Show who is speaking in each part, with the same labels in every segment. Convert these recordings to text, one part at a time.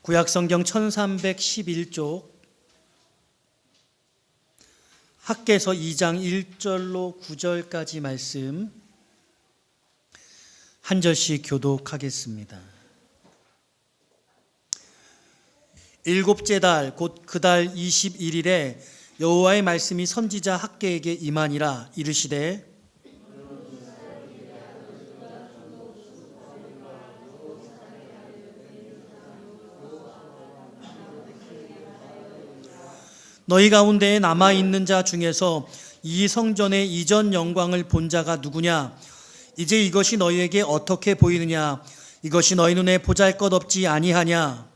Speaker 1: 구약성경 1311쪽 학개서 2장 1절로 9절까지 말씀 한 절씩 교독하겠습니다. 일곱째 달 곧 그 달 21일에 여호와의 말씀이 선지자 학개에게 임하니라. 이르시되 너희 가운데에 남아있는 자 중에서 이 성전의 이전 영광을 본 자가 누구냐? 이제 이것이 너희에게 어떻게 보이느냐? 이것이 너희 눈에 보잘것없지 아니하냐?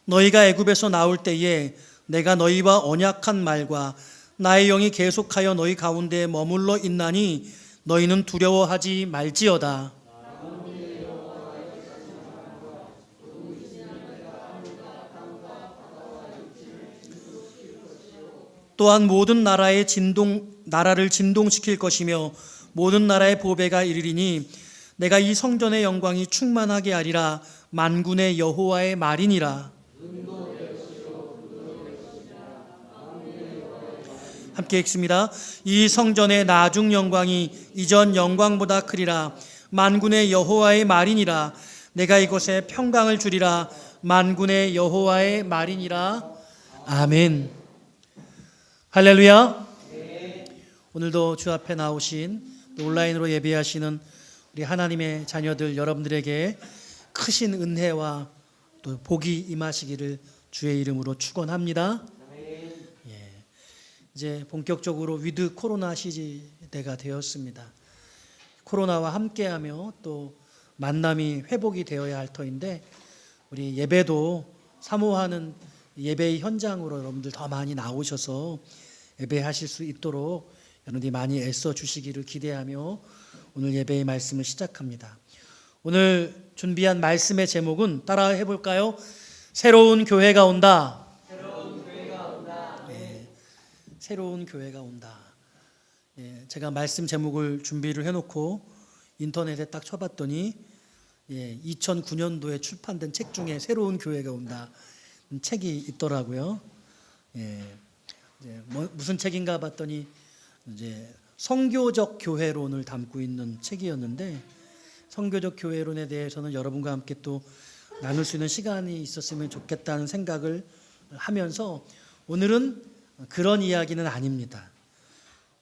Speaker 1: 너희가 애굽에서 나올 때에 내가 너희와 언약한 말과 나의 영이 계속하여 너희 가운데에 머물러 있나니 너희는 두려워하지 말지어다. 또한 모든 나라를 진동시킬 것이며 모든 나라의 보배가 이르리니 내가 이 성전의 영광이 충만하게 하리라. 만군의 여호와의 말이니라. 함께 읽습니다. 이 성전의 나중 영광이 이전 영광보다 크리라. 만군의 여호와의 말이니라. 내가 이곳에 평강을 주리라. 만군의 여호와의 말이니라. 아멘. 할렐루야. 오늘도 주 앞에 나오신 온라인으로 예배하시는 우리 하나님의 자녀들 여러분들에게 크신 은혜와 또 복이 임하시기를 주의 이름으로 축원합니다. 이제 본격적으로 위드 코로나 시대가 되었습니다. 코로나와 함께하며 또 만남이 회복이 되어야 할 터인데 우리 예배도 사모하는 예배의 현장으로 여러분들 더 많이 나오셔서 예배하실 수 있도록 여러분들이 많이 애써 주시기를 기대하며 오늘 예배의 말씀을 시작합니다. 오늘 준비한 말씀의 제목은 따라 해볼까요? 새로운 교회가 온다. 새로운 교회가 온다. 제가 말씀 제목을 준비를 해놓고 인터넷에 딱 쳐봤더니 2009년도에 출판된 책 중에 새로운 교회가 온다 책이 있더라고요. 무슨 책인가 봤더니 이제 성교적 교회론을 담고 있는 책이었는데 성교적 교회론에 대해서는 여러분과 함께 또 나눌 수 있는 시간이 있었으면 좋겠다는 생각을 하면서 오늘은 그런 이야기는 아닙니다.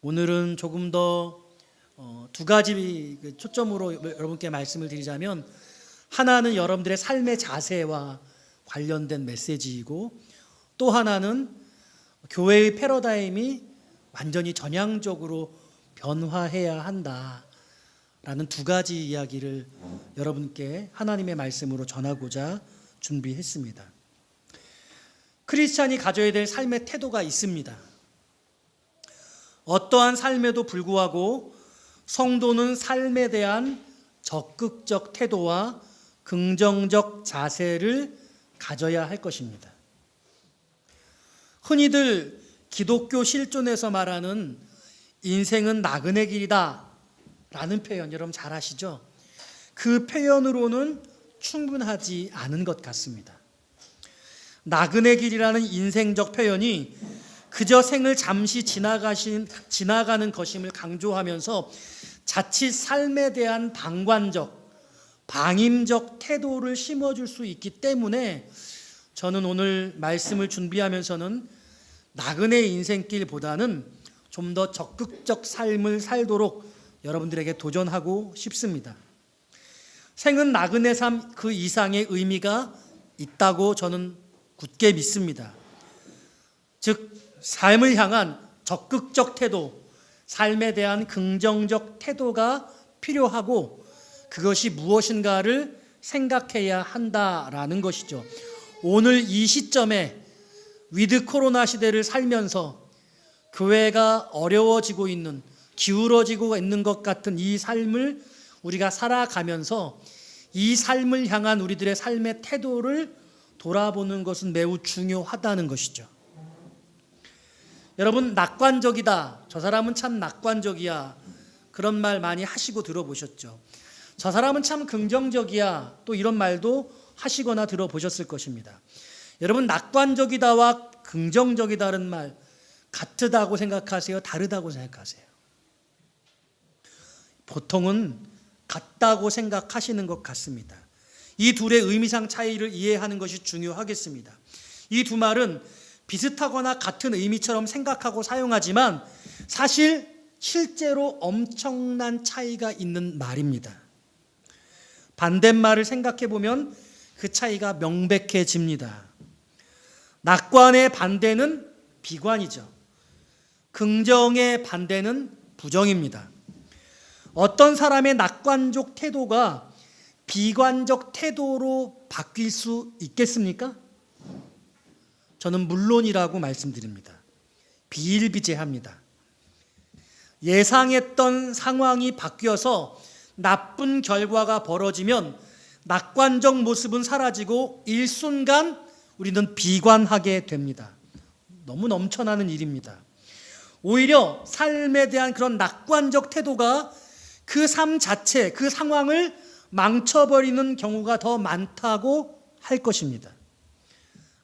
Speaker 1: 오늘은 조금 더 두 가지 초점으로 여러분께 말씀을 드리자면 하나는 여러분들의 삶의 자세와 관련된 메시지이고 또 하나는 교회의 패러다임이 완전히 전향적으로 변화해야 한다라는 두 가지 이야기를 여러분께 하나님의 말씀으로 전하고자 준비했습니다. 크리스찬이 가져야 될 삶의 태도가 있습니다. 어떠한 삶에도 불구하고 성도는 삶에 대한 적극적 태도와 긍정적 자세를 가져야 할 것입니다. 흔히들 기독교 실존에서 말하는 인생은 나그네 길이다 라는 표현 여러분 잘 아시죠? 그 표현으로는 충분하지 않은 것 같습니다. 나그네 길이라는 인생적 표현이 그저 생을 잠시 지나가는 것임을 강조하면서 자칫 삶에 대한 방임적 태도를 심어줄 수 있기 때문에 저는 오늘 말씀을 준비하면서는 나그네 인생길보다는 좀 더 적극적 삶을 살도록 여러분들에게 도전하고 싶습니다. 생은 나그네 삶 그 이상의 의미가 있다고 저는 굳게 믿습니다. 즉 삶을 향한 적극적 태도, 삶에 대한 긍정적 태도가 필요하고 그것이 무엇인가를 생각해야 한다라는 것이죠. 오늘 이 시점에 위드 코로나 시대를 살면서 교회가 어려워지고 있는 기울어지고 있는 것 같은 이 삶을 우리가 살아가면서 이 삶을 향한 우리들의 삶의 태도를 돌아보는 것은 매우 중요하다는 것이죠. 여러분, 낙관적이다. 저 사람은 참 낙관적이야. 그런 말 많이 하시고 들어보셨죠. 저 사람은 참 긍정적이야. 또 이런 말도 하시거나 들어보셨을 것입니다. 여러분, 낙관적이다와 긍정적이다는 말 같다고 생각하세요? 다르다고 생각하세요? 보통은 같다고 생각하시는 것 같습니다. 이 둘의 의미상 차이를 이해하는 것이 중요하겠습니다. 이 두 말은 비슷하거나 같은 의미처럼 생각하고 사용하지만 사실 실제로 엄청난 차이가 있는 말입니다. 반대말을 생각해 보면 그 차이가 명백해집니다. 낙관의 반대는 비관이죠. 긍정의 반대는 부정입니다. 어떤 사람의 낙관적 태도가 비관적 태도로 바뀔 수 있겠습니까? 저는 물론이라고 말씀드립니다. 비일비재합니다. 예상했던 상황이 바뀌어서 나쁜 결과가 벌어지면 낙관적 모습은 사라지고 일순간 우리는 비관하게 됩니다. 너무 넘쳐나는 일입니다. 오히려 삶에 대한 그런 낙관적 태도가 그 삶 자체, 그 상황을 망쳐버리는 경우가 더 많다고 할 것입니다.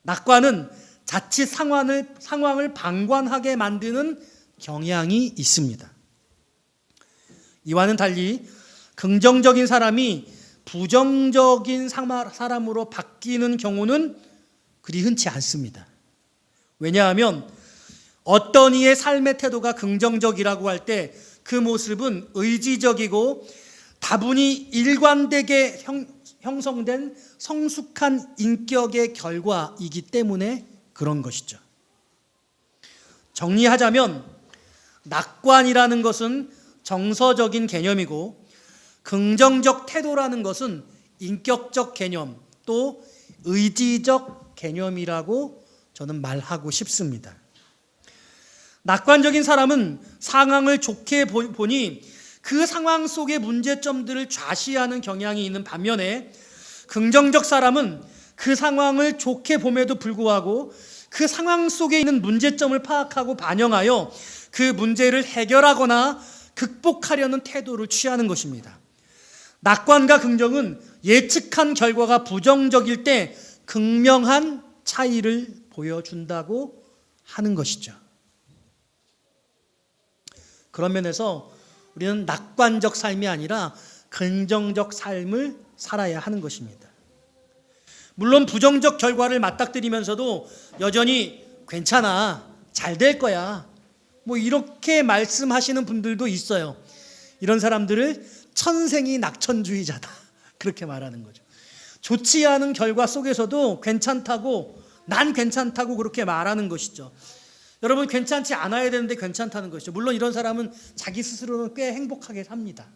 Speaker 1: 낙관은 자칫 상황을 방관하게 만드는 경향이 있습니다. 이와는 달리 긍정적인 사람이 부정적인 사람으로 바뀌는 경우는 그리 흔치 않습니다. 왜냐하면 어떤 이의 삶의 태도가 긍정적이라고 할 때 그 모습은 의지적이고 다분히 일관되게 형성된 성숙한 인격의 결과이기 때문에 그런 것이죠. 정리하자면 낙관이라는 것은 정서적인 개념이고 긍정적 태도라는 것은 인격적 개념 또 의지적 개념이라고 저는 말하고 싶습니다. 낙관적인 사람은 상황을 좋게 보니 그 상황 속의 문제점들을 좌시하는 경향이 있는 반면에 긍정적 사람은 그 상황을 좋게 봄에도 불구하고 그 상황 속에 있는 문제점을 파악하고 반영하여 그 문제를 해결하거나 극복하려는 태도를 취하는 것입니다. 낙관과 긍정은 예측한 결과가 부정적일 때 극명한 차이를 보여준다고 하는 것이죠. 그런 면에서 우리는 낙관적 삶이 아니라 긍정적 삶을 살아야 하는 것입니다. 물론 부정적 결과를 맞닥뜨리면서도 여전히 괜찮아, 잘 될 거야, 뭐 이렇게 말씀하시는 분들도 있어요. 이런 사람들을 천생이 낙천주의자다 그렇게 말하는 거죠. 좋지 않은 결과 속에서도 괜찮다고, 난 괜찮다고 그렇게 말하는 것이죠. 여러분, 괜찮지 않아야 되는데 괜찮다는 것이죠. 물론 이런 사람은 자기 스스로는 꽤 행복하게 삽니다.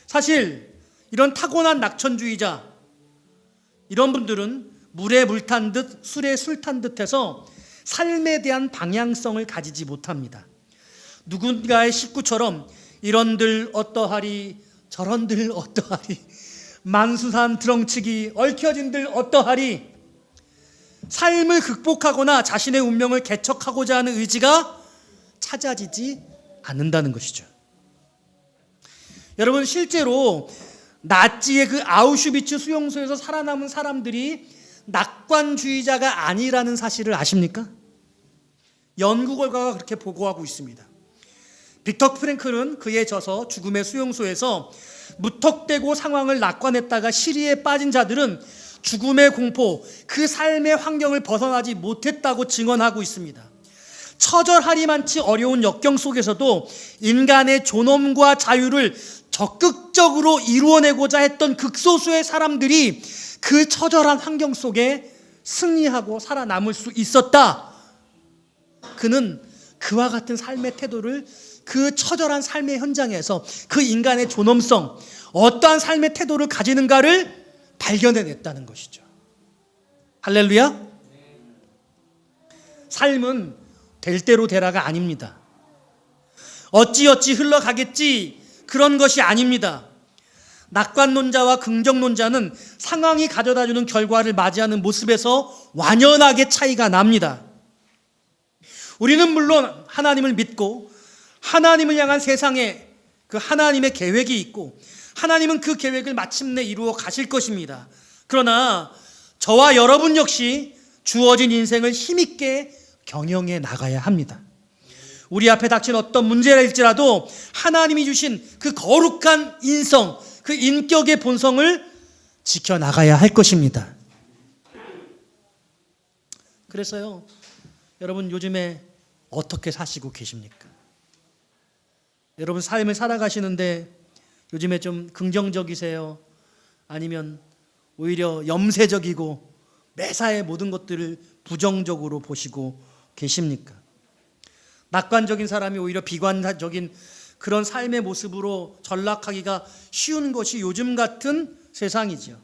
Speaker 1: 사실 이런 타고난 낙천주의자, 이런 분들은 물에 물 탄 듯 술에 술 탄 듯해서 삶에 대한 방향성을 가지지 못합니다. 누군가의 식구처럼 이런들 어떠하리 저런들 어떠하리 만수산 드렁치기 얽혀진들 어떠하리, 삶을 극복하거나 자신의 운명을 개척하고자 하는 의지가 찾아지지 않는다는 것이죠. 여러분, 실제로 나치의 그 아우슈비츠 수용소에서 살아남은 사람들이 낙관주의자가 아니라는 사실을 아십니까? 연구 결과가 그렇게 보고하고 있습니다. 빅터 프랭클은 그의 저서 죽음의 수용소에서 무턱대고 상황을 낙관했다가 시리에 빠진 자들은 죽음의 공포, 그 삶의 환경을 벗어나지 못했다고 증언하고 있습니다. 처절하리만치 어려운 역경 속에서도 인간의 존엄과 자유를 적극적으로 이루어내고자 했던 극소수의 사람들이 그 처절한 환경 속에 승리하고 살아남을 수 있었다. 그는 그와 같은 삶의 태도를 그 처절한 삶의 현장에서 그 인간의 존엄성, 어떠한 삶의 태도를 가지는가를 발견해냈다는 것이죠. 할렐루야. 삶은 될 대로 되라가 아닙니다. 어찌어찌 흘러가겠지, 그런 것이 아닙니다. 낙관론자와 긍정론자는 상황이 가져다주는 결과를 맞이하는 모습에서 완연하게 차이가 납니다. 우리는 물론 하나님을 믿고 하나님을 향한 세상에 그 하나님의 계획이 있고 하나님은 그 계획을 마침내 이루어 가실 것입니다. 그러나 저와 여러분 역시 주어진 인생을 힘있게 경영해 나가야 합니다. 우리 앞에 닥친 어떤 문제일지라도 하나님이 주신 그 거룩한 인성, 그 인격의 본성을 지켜나가야 할 것입니다. 그래서요, 여러분 요즘에 어떻게 사시고 계십니까? 여러분 삶을 살아가시는데 요즘에 좀 긍정적이세요? 아니면 오히려 염세적이고 매사에 모든 것들을 부정적으로 보시고 계십니까? 낙관적인 사람이 오히려 비관적인 그런 삶의 모습으로 전락하기가 쉬운 것이 요즘 같은 세상이죠.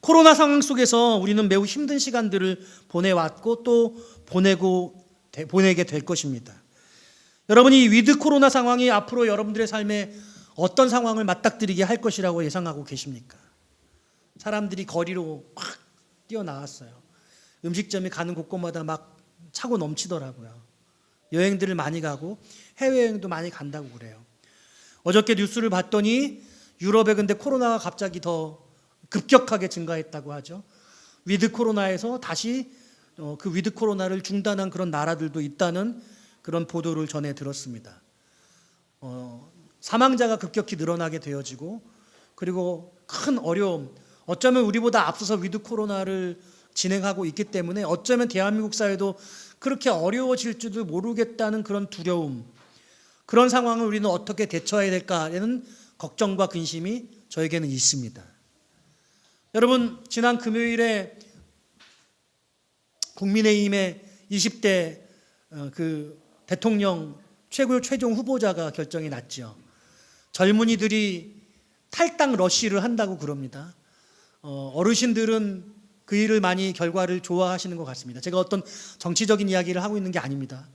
Speaker 1: 코로나 상황 속에서 우리는 매우 힘든 시간들을 보내왔고 또 보내게 될 것입니다. 여러분이 이 위드 코로나 상황이 앞으로 여러분들의 삶에 어떤 상황을 맞닥뜨리게 할 것이라고 예상하고 계십니까? 사람들이 거리로 확 뛰어나왔어요. 음식점에 가는 곳곳마다 막 차고 넘치더라고요. 여행들을 많이 가고 해외여행도 많이 간다고 그래요. 어저께 뉴스를 봤더니 유럽에 근데 코로나가 갑자기 더 급격하게 증가했다고 하죠. 위드 코로나에서 다시 그 위드 코로나를 중단한 그런 나라들도 있다는 그런 보도를 전해 들었습니다. 사망자가 급격히 늘어나게 되어지고 그리고 큰 어려움, 어쩌면 우리보다 앞서서 위드 코로나를 진행하고 있기 때문에 어쩌면 대한민국 사회도 그렇게 어려워질 줄도 모르겠다는 그런 두려움, 그런 상황을 우리는 어떻게 대처해야 될까라는 걱정과 근심이 저에게는 있습니다. 여러분, 지난 금요일에 국민의힘의 20대 그 대통령 최종 후보자가 결정이 났죠. 젊은이들이 탈당 러쉬를 한다고 그럽니다. 어르신들은 그 일을 많이 결과를 좋아하시는 것 같습니다. 제가 어떤 정치적인 이야기를 하고 있는 게 아닙니다.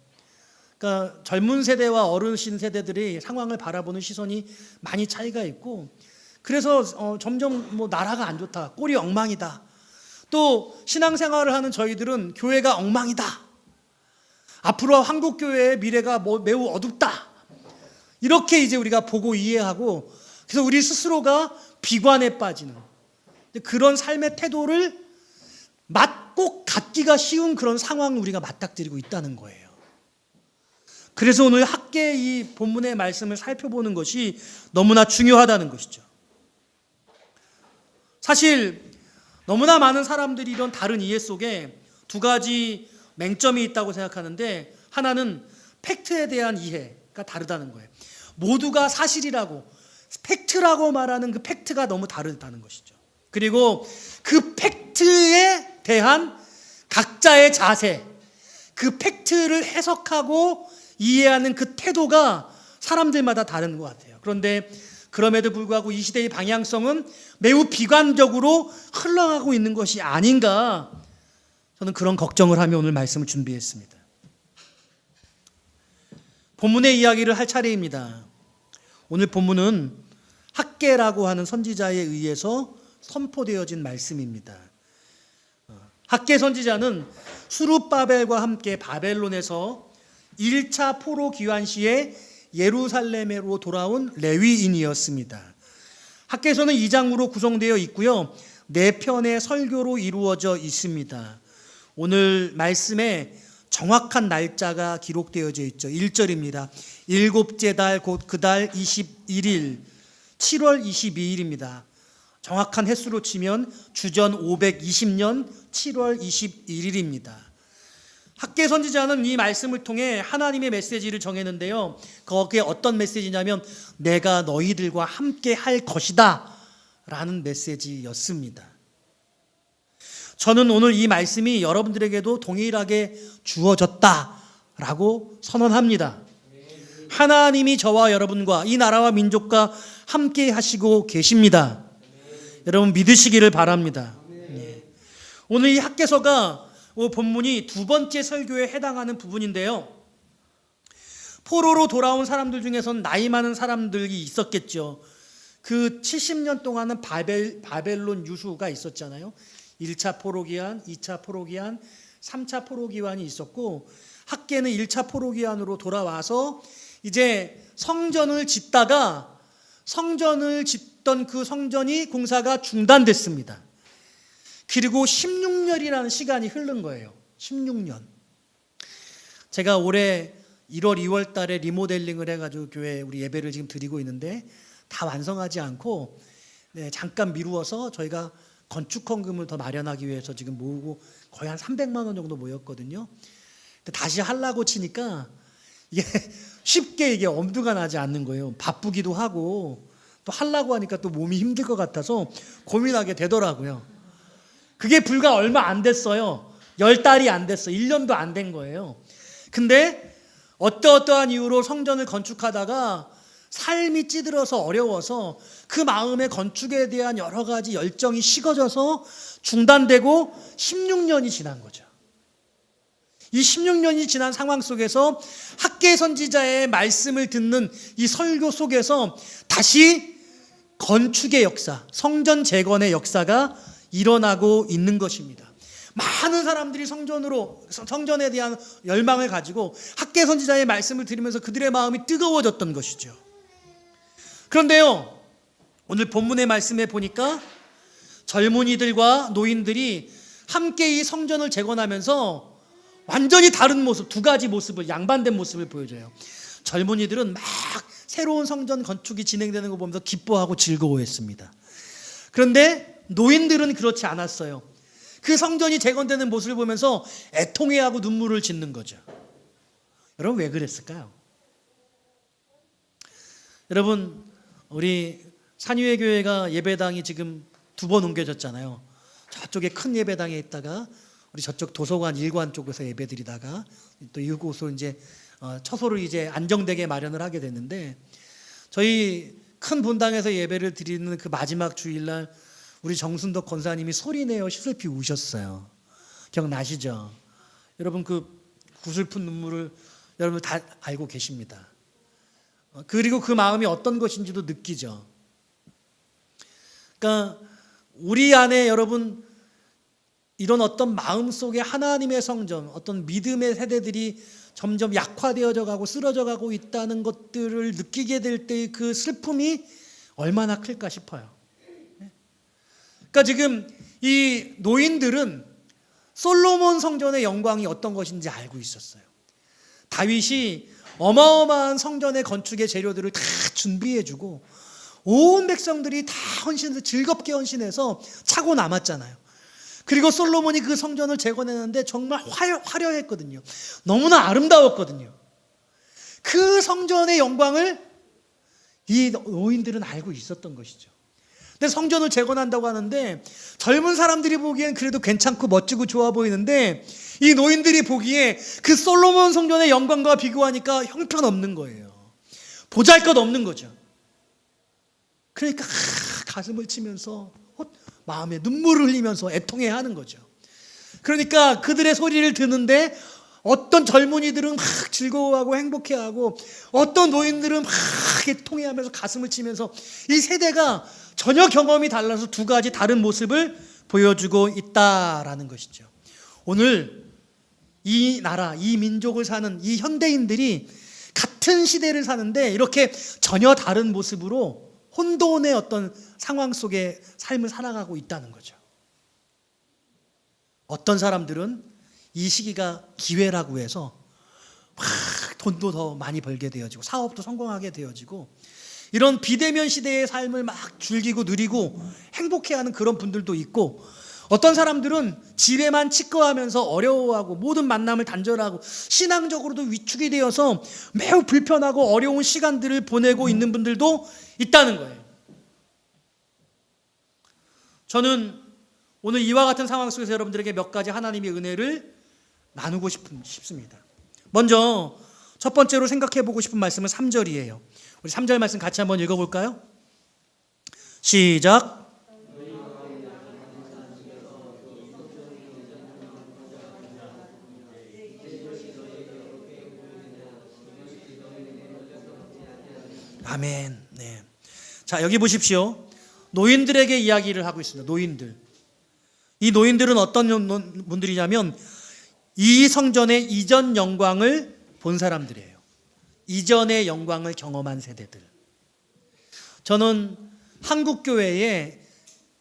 Speaker 1: 그러니까 젊은 세대와 어르신 세대들이 상황을 바라보는 시선이 많이 차이가 있고 그래서 점점 나라가 안 좋다, 꼴이 엉망이다. 또 신앙생활을 하는 저희들은 교회가 엉망이다. 앞으로 한국 교회의 미래가 매우 어둡다. 이렇게 이제 우리가 보고 이해하고 그래서 우리 스스로가 비관에 빠지는 그런 삶의 태도를 꼭 갖기가 쉬운 그런 상황을 우리가 맞닥뜨리고 있다는 거예요. 그래서 오늘 학계 이 본문의 말씀을 살펴보는 것이 너무나 중요하다는 것이죠. 사실 너무나 많은 사람들이 이런 다른 이해 속에 두 가지 맹점이 있다고 생각하는데 하나는 팩트에 대한 이해가 다르다는 거예요. 모두가 사실이라고 팩트라고 말하는 그 팩트가 너무 다르다는 것이죠. 그리고 그 팩트에 대한 각자의 자세, 그 팩트를 해석하고 이해하는 그 태도가 사람들마다 다른 것 같아요. 그런데 그럼에도 불구하고 이 시대의 방향성은 매우 비관적으로 흘러가고 있는 것이 아닌가, 저는 그런 걱정을 하며 오늘 말씀을 준비했습니다. 본문의 이야기를 할 차례입니다. 오늘 본문은 학계라고 하는 선지자에 의해서 선포되어진 말씀입니다. 학계 선지자는 수룹바벨과 함께 바벨론에서 1차 포로 귀환 시에 예루살렘으로 돌아온 레위인이었습니다. 학계서는 2장으로 구성되어 있고요. 4편의 설교로 이루어져 있습니다. 오늘 말씀에 정확한 날짜가 기록되어져 있죠. 1절입니다. 7째 달 곧 그 달 21일 7월 22일입니다. 정확한 횟수로 치면 주전 520년 7월 21일입니다. 학계 선지자는 이 말씀을 통해 하나님의 메시지를 정했는데요. 거기에 어떤 메시지냐면 내가 너희들과 함께 할 것이다 라는 메시지였습니다. 저는 오늘 이 말씀이 여러분들에게도 동일하게 주어졌다라고 선언합니다. 하나님이 저와 여러분과 이 나라와 민족과 함께 하시고 계십니다. 여러분 믿으시기를 바랍니다. 오늘 이 학계서가 본문이 두 번째 설교에 해당하는 부분인데요. 포로로 돌아온 사람들 중에서는 나이 많은 사람들이 있었겠죠. 그 70년 동안은 바벨론 유수가 있었잖아요. 1차 포로기한, 2차 포로기한, 3차 포로기한이 있었고, 학개는 1차 포로기한으로 돌아와서 이제 성전을 짓다가 성전을 짓던 그 성전이 공사가 중단됐습니다. 그리고 16년이라는 시간이 흐른 거예요. 16년. 제가 올해 1월, 2월 달에 리모델링을 해가지고 교회 우리 예배를 지금 드리고 있는데 다 완성하지 않고 잠깐 미루어서 저희가 건축헌금을 더 마련하기 위해서 지금 모으고 거의 한 300만 원 정도 모였거든요. 근데 다시 하려고 치니까 이게 쉽게 이게 엄두가 나지 않는 거예요. 바쁘기도 하고 또 하려고 하니까 또 몸이 힘들 것 같아서 고민하게 되더라고요. 그게 불과 얼마 안 됐어요. 10달이 안 됐어요. 1년도 안 된 거예요. 근데 어떠한 이유로 성전을 건축하다가 삶이 찌들어서 어려워서 그 마음의 건축에 대한 여러 가지 열정이 식어져서 중단되고 16년이 지난 거죠. 이 16년이 지난 상황 속에서 학개 선지자의 말씀을 듣는 이 설교 속에서 다시 건축의 역사, 성전 재건의 역사가 일어나고 있는 것입니다. 많은 사람들이 성전에 대한 열망을 가지고 학개 선지자의 말씀을 들으면서 그들의 마음이 뜨거워졌던 것이죠. 그런데요, 오늘 본문의 말씀에 보니까 젊은이들과 노인들이 함께 이 성전을 재건하면서 완전히 다른 모습, 두 가지 모습을, 양반된 모습을 보여줘요. 젊은이들은 막 새로운 성전 건축이 진행되는 거 보면서 기뻐하고 즐거워했습니다. 그런데 노인들은 그렇지 않았어요. 그 성전이 재건되는 모습을 보면서 애통해하고 눈물을 짓는 거죠. 여러분, 왜 그랬을까요? 여러분, 우리 산유회 교회가 예배당이 지금 2번 옮겨졌잖아요. 저쪽에 큰 예배당에 있다가 우리 저쪽 도서관 일관 쪽에서 예배드리다가 또 이곳으로 이제 처소를 이제 안정되게 마련을 하게 됐는데, 저희 큰 본당에서 예배를 드리는 그 마지막 주일날 우리 정순덕 권사님이 소리내어 시슬피 우셨어요. 기억나시죠? 여러분, 그 구슬픈 눈물을 여러분 다 알고 계십니다. 그리고 그 마음이 어떤 것인지도 느끼죠. 그러니까 우리 안에 여러분 이런 어떤 마음속에 하나님의 성전, 어떤 믿음의 세대들이 점점 약화되어져 가고 쓰러져 가고 있다는 것들을 느끼게 될 때의 그 슬픔이 얼마나 클까 싶어요. 그러니까 지금 이 노인들은 솔로몬 성전의 영광이 어떤 것인지 알고 있었어요. 다윗이 어마어마한 성전의 건축의 재료들을 다 준비해주고 온 백성들이 다 헌신해서 즐겁게 헌신해서 차고 남았잖아요. 그리고 솔로몬이 그 성전을 재건했는데 정말 화려했거든요. 너무나 아름다웠거든요. 그 성전의 영광을 이 노인들은 알고 있었던 것이죠. 근데 성전을 재건한다고 하는데 젊은 사람들이 보기엔 그래도 괜찮고 멋지고 좋아 보이는데 이 노인들이 보기에 그 솔로몬 성전의 영광과 비교하니까 형편없는 거예요. 보잘것없는 거죠. 그러니까 가슴을 치면서 마음에 눈물을 흘리면서 애통해하는 거죠. 그러니까 그들의 소리를 듣는데 어떤 젊은이들은 막 즐거워하고 행복해하고 어떤 노인들은 막 애통해하면서 가슴을 치면서 이 세대가 전혀 경험이 달라서 두 가지 다른 모습을 보여주고 있다라는 것이죠. 오늘 이 나라, 이 민족을 사는 이 현대인들이 같은 시대를 사는데 이렇게 전혀 다른 모습으로 혼돈의 어떤 상황 속에 삶을 살아가고 있다는 거죠. 어떤 사람들은 이 시기가 기회라고 해서 막 돈도 더 많이 벌게 되어지고 사업도 성공하게 되어지고 이런 비대면 시대의 삶을 막 즐기고 누리고 행복해하는 그런 분들도 있고, 어떤 사람들은 집에만 치과하면서 어려워하고 모든 만남을 단절하고 신앙적으로도 위축이 되어서 매우 불편하고 어려운 시간들을 보내고 있는 분들도 있다는 거예요. 저는 오늘 이와 같은 상황 속에서 여러분들에게 몇 가지 하나님의 은혜를 나누고 싶습니다. 먼저 첫 번째로 생각해 보고 싶은 말씀은 3절이에요. 우리 3절 말씀 같이 한번 읽어볼까요? 시작. 아멘. 네. 자, 여기 보십시오. 노인들에게 이야기를 하고 있습니다. 노인들. 이 노인들은 어떤 분들이냐면 이 성전의 이전 영광을 본 사람들이에요. 이전의 영광을 경험한 세대들. 저는 한국 교회에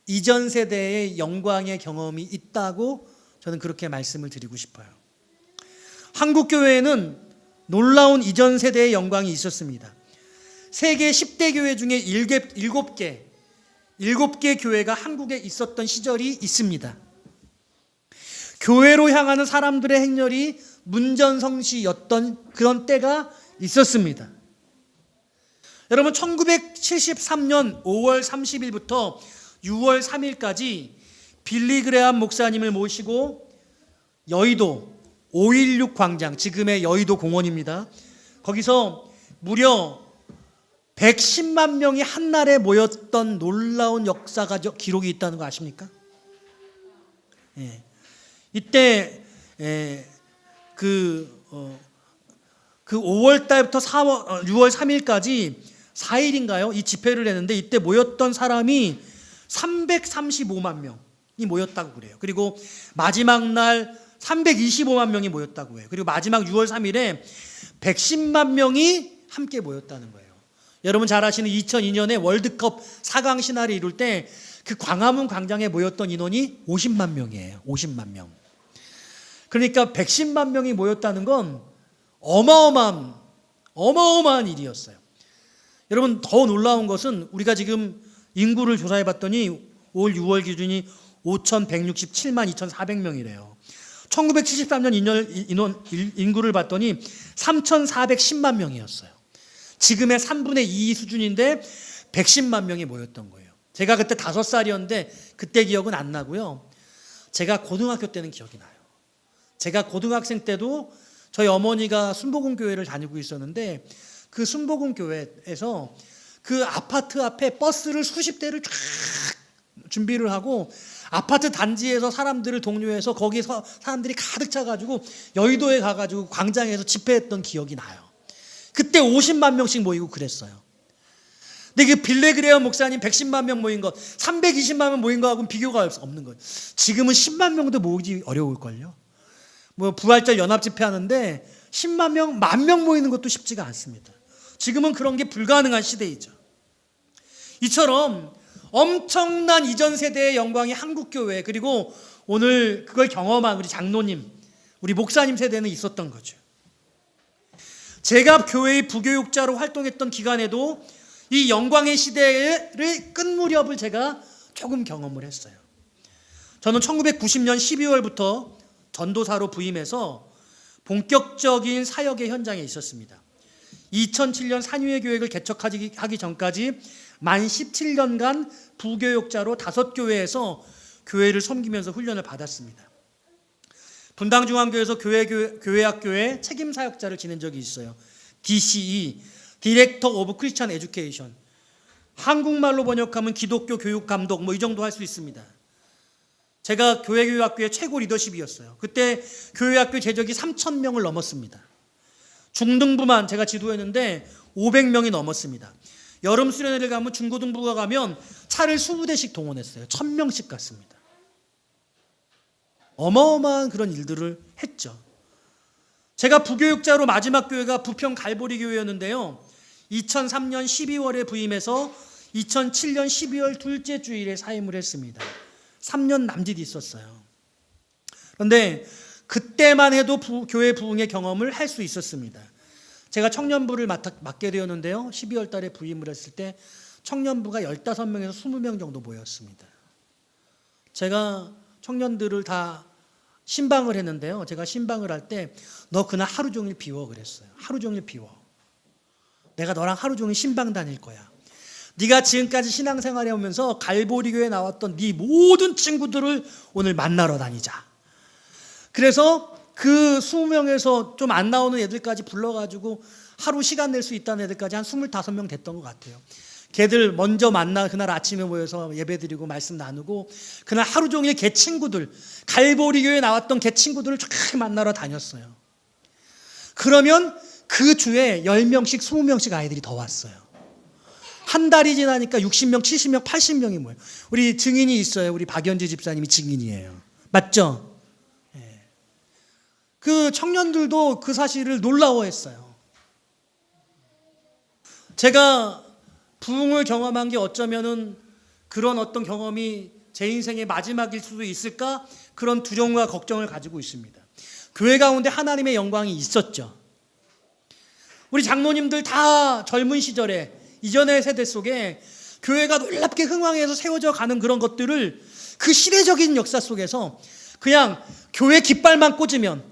Speaker 1: 이전 세대의 영광의 경험이 있다고 저는 그렇게 말씀을 드리고 싶어요. 한국 교회에는 놀라운 이전 세대의 영광이 있었습니다. 세계 10대 교회 중에 7개 교회가 한국에 있었던 시절이 있습니다. 교회로 향하는 사람들의 행렬이 문전성시였던 그런 때가 있었습니다. 여러분, 1973년 5월 30일부터 6월 3일까지 빌리 그레암 목사님을 모시고 여의도 516 광장, 지금의 여의도 공원입니다. 거기서 무려 110만 명이 한날에 모였던 놀라운 역사가 기록이 있다는 거 아십니까? 예. 이때 그 5월 달부터 6월 3일까지 4일인가요? 이 집회를 했는데 이때 모였던 사람이 335만 명이 모였다고 그래요. 그리고 마지막 날 325만 명이 모였다고 해요. 그리고 마지막 6월 3일에 110만 명이 함께 모였다는 거예요. 여러분 잘 아시는 2002년에 월드컵 4강 신화를 이룰 때 그 광화문 광장에 모였던 인원이 50만 명이에요. 50만 명. 그러니까 110만 명이 모였다는 건 어마어마한 일이었어요. 여러분, 더 놀라운 것은 우리가 지금 인구를 조사해 봤더니 올 6월 기준이 5,167만 2,400명이래요. 1973년 인구를 봤더니 3,410만 명이었어요. 지금의 3분의 2 수준인데 110만 명이 모였던 거예요. 제가 그때 5살이었는데 그때 기억은 안 나고요. 제가 고등학교 때는 기억이 나요. 제가 고등학생 때도 저희 어머니가 순복음교회를 다니고 있었는데 그 순복음교회에서 그 아파트 앞에 버스를 수십 대를 쫙 준비를 하고 아파트 단지에서 사람들을 독려해서 거기서 사람들이 가득 차가지고 여의도에 가가지고 광장에서 집회했던 기억이 나요. 그때 50만 명씩 모이고 그랬어요. 근데 그 빌리 그레암 목사님 110만 명 모인 것, 320만 명 모인 거하고는 비교가 없는 거예요. 지금은 10만 명도 모으기 어려울걸요. 뭐 부활절 연합 집회 하는데 10만 명, 10,000명 모이는 것도 쉽지가 않습니다. 지금은 그런 게 불가능한 시대이죠. 이처럼 엄청난 이전 세대의 영광이 한국교회, 그리고 오늘 그걸 경험한 우리 장로님, 우리 목사님 세대는 있었던 거죠. 제가 교회의 부교육자로 활동했던 기간에도 이 영광의 시대의 끝 무렵을 제가 조금 경험을 했어요. 저는 1990년 12월부터 전도사로 부임해서 본격적인 사역의 현장에 있었습니다. 2007년 산유의 교회를 개척하기 전까지 만 17년간 부교육자로 5교회에서 교회를 섬기면서 훈련을 받았습니다. 분당중앙교회에서 교회학교의 책임사역자를 지낸 적이 있어요. DCE, 디렉터 오브 크리스천 에듀케이션. 한국말로 번역하면 기독교 교육 감독, 뭐 이 정도 할 수 있습니다. 제가 교회교육학교의 최고 리더십이었어요. 그때 교회학교 재적이 3,000명을 넘었습니다. 중등부만 제가 지도했는데 500명이 넘었습니다. 여름 수련회를 가면 중고등부가 가면 차를 20대씩 동원했어요. 1,000명씩 갔습니다. 어마어마한 그런 일들을 했죠. 제가 부교육자로 마지막 교회가 부평 갈보리 교회였는데요. 2003년 12월에 부임해서 2007년 12월 둘째 주일에 사임을 했습니다. 3년 남짓 있었어요. 그런데 그때만 해도 교회 부흥의 경험을 할 수 있었습니다. 제가 청년부를 맡게 되었는데요. 12월 달에 부임을 했을 때 청년부가 15명에서 20명 정도 모였습니다. 제가 청년들을 다 신방을 했는데요. 제가 신방을 할 때 너 그날 하루 종일 비워 그랬어요. 하루 종일 비워. 내가 너랑 하루 종일 신방 다닐 거야. 네가 지금까지 신앙생활해 오면서 갈보리교에 나왔던 네 모든 친구들을 오늘 만나러 다니자. 그래서 그 20명에서 좀 안 나오는 애들까지 불러가지고 하루 시간 낼 수 있다는 애들까지 한 25명 됐던 것 같아요. 걔들 먼저 만나 그날 아침에 모여서 예배드리고 말씀 나누고 그날 하루 종일 걔 친구들, 갈보리교에 나왔던 걔 친구들을 쫙 만나러 다녔어요. 그러면 그 주에 10명씩 20명씩 아이들이 더 왔어요. 한 달이 지나니까 60명, 70명, 80명이 모여요. 우리 증인이 있어요. 우리 박연지 집사님이 증인이에요. 맞죠? 예. 그 청년들도 그 사실을 놀라워했어요. 제가 부흥을 경험한 게 어쩌면은 그런 어떤 경험이 제 인생의 마지막일 수도 있을까? 그런 두려움과 걱정을 가지고 있습니다. 교회 가운데 하나님의 영광이 있었죠. 우리 장로님들 다 젊은 시절에 이전의 세대 속에 교회가 놀랍게 흥왕해서 세워져 가는 그런 것들을 그 시대적인 역사 속에서 그냥 교회 깃발만 꽂으면,